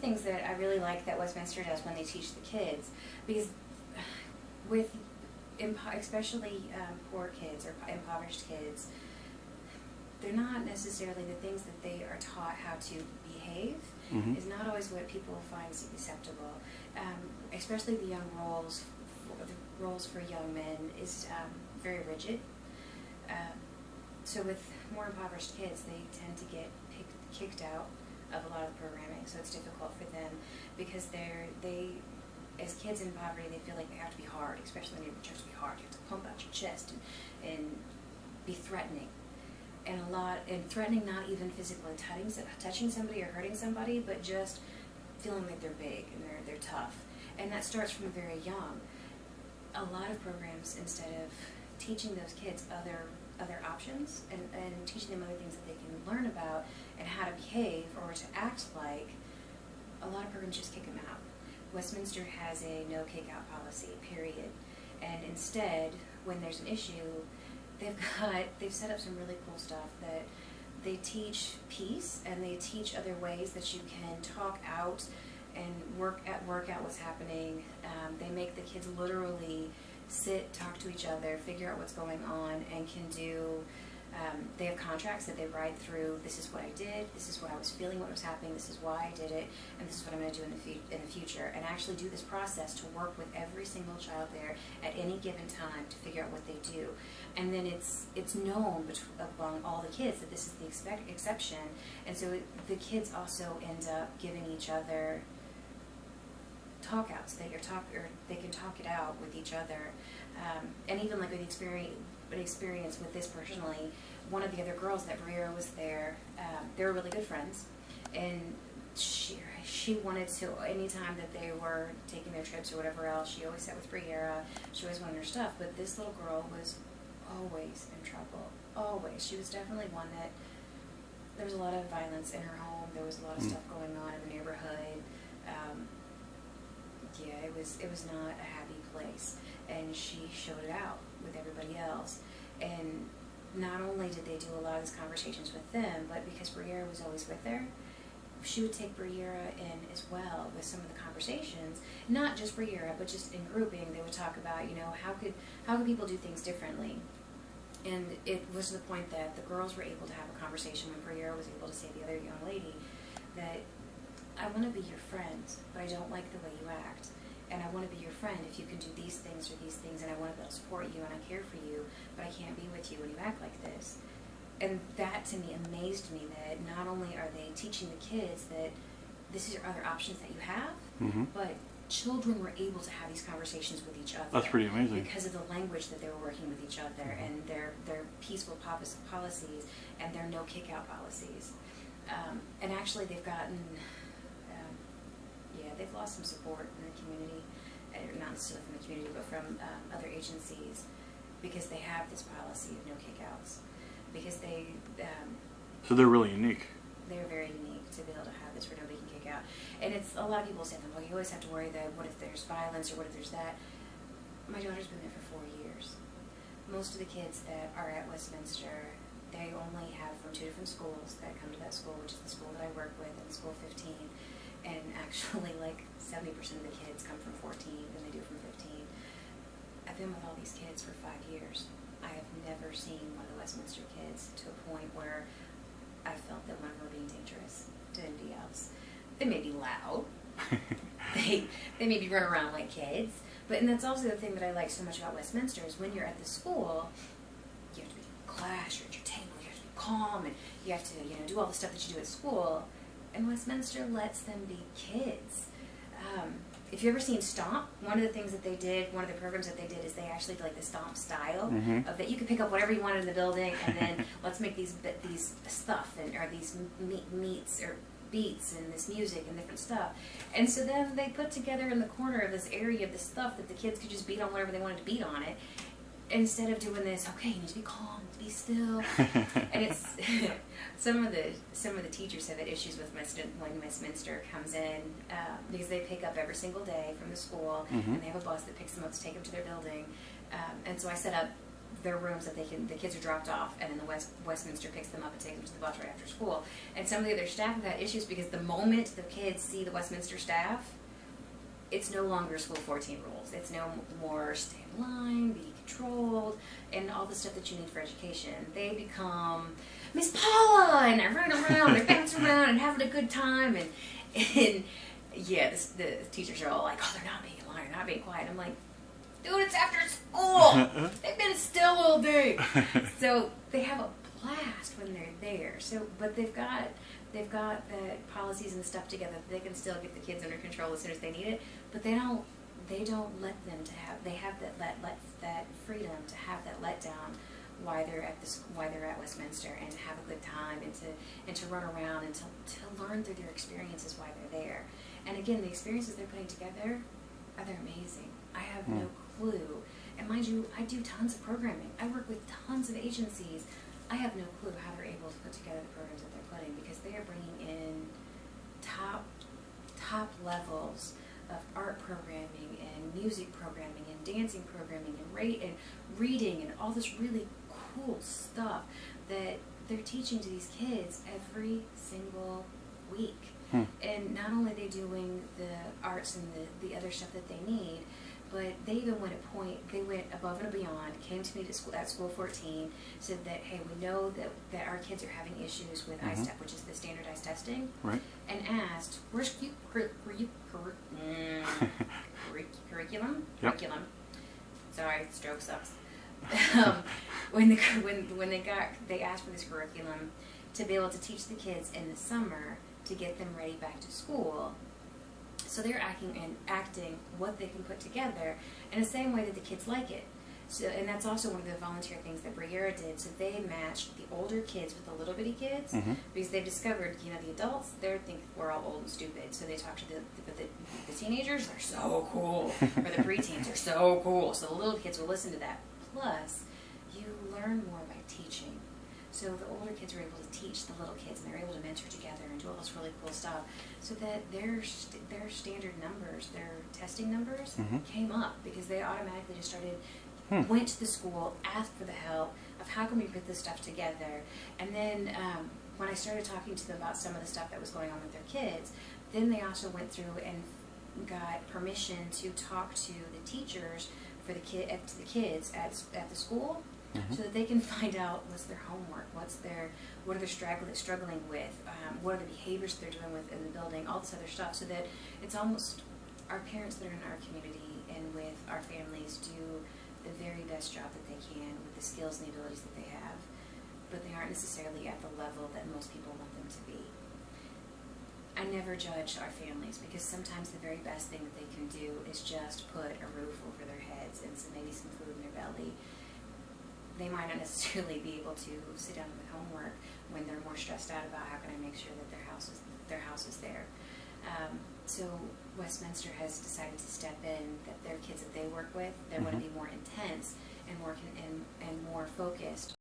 Things that I really like that Westminster does when they teach the kids, because with especially poor kids or impoverished kids, they're not necessarily the things that they are taught how to behave is not always what people find acceptable. Especially the roles for young men is very rigid. So with more impoverished kids, they tend to get kicked out of a lot of programming, so it's difficult for them because as kids in poverty, they feel like they have to be hard, especially when you're trying to be hard. You have to pump out your chest and be threatening. And threatening not even physically touching somebody or hurting somebody, but just feeling like they're big and they're tough. And that starts from very young. A lot of programs, instead of teaching those kids other options and teaching them other things that they can learn about and how to behave or to act like, a lot of programs just kick them out. Westminster has a no kick-out policy, period. And instead, when there's an issue, they've set up some really cool stuff that they teach peace, and they teach other ways that you can talk out and work out what's happening. They make the kids literally sit, talk to each other, figure out what's going on, and can do. They have contracts that they ride through. This is what I did. This is what I was feeling. What was happening. This is why I did it, and this is what I'm going to do in the future. And actually do this process to work with every single child there at any given time to figure out what they do. And then it's known among all the kids that this is the exception. And so the kids also end up giving each other talk-outs. They can talk it out with each other. And even like with experience with this personally, one of the other girls that Briera was there, they were really good friends, and she wanted to, anytime that they were taking their trips or whatever else, she always sat with Briera. She always wanted her stuff, but this little girl was always in trouble, always. She was definitely one that, there was a lot of violence in her home, there was a lot of stuff going on in the neighborhood. Yeah, it was not a happy place, and she showed it out with everybody else. And not only did they do a lot of these conversations with them, but because Briera was always with her, she would take Briera in as well with some of the conversations. Not just Briera, but just in grouping, they would talk about, how could people do things differently. And it was to the point that the girls were able to have a conversation when Briera was able to say to the other young lady that, I want to be your friend, but I don't like the way you act. And I want to be your friend if you can do these things or these things, and I want to be able to support you and I care for you, but I can't be with you when you act like this. And that to me amazed me, that not only are they teaching the kids that this is other options that you have, but children were able to have these conversations with each other. That's pretty amazing. Because of the language that they were working with each other, and their peaceful policies and their no kick-out policies. And actually they've gotten, they've lost some support in the community, not necessarily from the community, but from other agencies, because they have this policy of no kick-outs. Because so they're really unique. They're very unique to be able to have this where nobody can kick out. And it's, a lot of people say, well, you always have to worry that what if there's violence or what if there's that. My daughter's been there for 4 years. Most of the kids that are at Westminster, they only have from 2 different schools that come to that school, which is the school that I work with, and School 15. And actually, like 70% of the kids come from 14 than they do from 15. I've been with all these kids for 5 years. I have never seen one of the Westminster kids to a point where I felt that one of them were being dangerous to anybody else. They may be loud. they maybe run around like kids. And that's also the thing that I like so much about Westminster is when you're at the school, you have to be in class, you're at your table, you have to be calm, and you have to do all the stuff that you do at school. And Westminster lets them be kids. If you've ever seen Stomp, one of the things that they did, one of the programs that they did is they actually did like the Stomp style of that you could pick up whatever you wanted in the building, and then let's make these stuff or these meats or beats and this music and different stuff. And so then they put together in the corner of this area of this stuff that the kids could just beat on whatever they wanted to beat on it. Instead of doing this, okay, you need to be calm, be still. And it's some of the teachers have had issues with when Westminster comes in because they pick up every single day from the school, and they have a bus that picks them up to take them to their building. And so I set up their rooms that the kids are dropped off, and then the Westminster picks them up and takes them to the bus right after school. And some of the other staff have had issues because the moment the kids see the Westminster staff, it's no longer School 14 rules. It's no more stay in line, be controlled, and all the stuff that you need for education. They become Miss Paula, and they're running around, they're bouncing around and having a good time, and yeah, the teachers are all like, oh, they're not being in line, they're not being quiet. I'm like, dude, it's after school. They've been still all day. So they have a blast when they're there. So, but they've got the policies and stuff together that they can still get the kids under control as soon as they need it. But they don't let them to have. They have that freedom to have that letdown while they're at Westminster, and to have a good time, and to run around, and to learn through their experiences while they're there. And again, the experiences they're putting together, they're amazing. I have no clue. And mind you, I do tons of programming. I work with tons of agencies. I have no clue how they're able to put together the programs that they're putting, because they are bringing in top levels of art programming and music programming and dancing programming and reading and all this really cool stuff that they're teaching to these kids every single week. And not only are they doing the arts and the other stuff that they need, but they even they went above and beyond, came to me at School 14, said that, hey, we know that our kids are having issues with ISTEP, which is the standardized testing, right, and asked, where's curriculum? Yep. Curriculum. Sorry, stroke sucks. When they asked for this curriculum to be able to teach the kids in the summer to get them ready back to school. So they're acting what they can put together in the same way that the kids like it. So, and that's also one of the volunteer things that Briera did. So they matched the older kids with the little bitty kids, because they've discovered, the adults, they think we're all old and stupid. So they talk to the teenagers, they're so cool, or the preteens are so cool. So the little kids will listen to that. Plus, you learn more by teaching. So the older kids were able to teach the little kids, and they're able to mentor together and do all this really cool stuff, so that their standard numbers, their testing numbers, came up, because they automatically just went to the school, asked for the help of how can we put this stuff together. And then when I started talking to them about some of the stuff that was going on with their kids, then they also went through and got permission to talk to the teachers for the kids at the school, so that they can find out what's their homework, what are they struggling with, what are the behaviors they're doing with in the building, all this other stuff, so that it's almost our parents that are in our community and with our families do the very best job that they can with the skills and the abilities that they have, but they aren't necessarily at the level that most people want them to be. I never judge our families, because sometimes the very best thing that they can do is just put a roof over their heads and maybe some food in their belly. They might not necessarily be able to sit down with homework when they're more stressed out about how can I make sure that their house is there. So Westminster has decided to step in, that their kids that they work with, they want to be more intense and more focused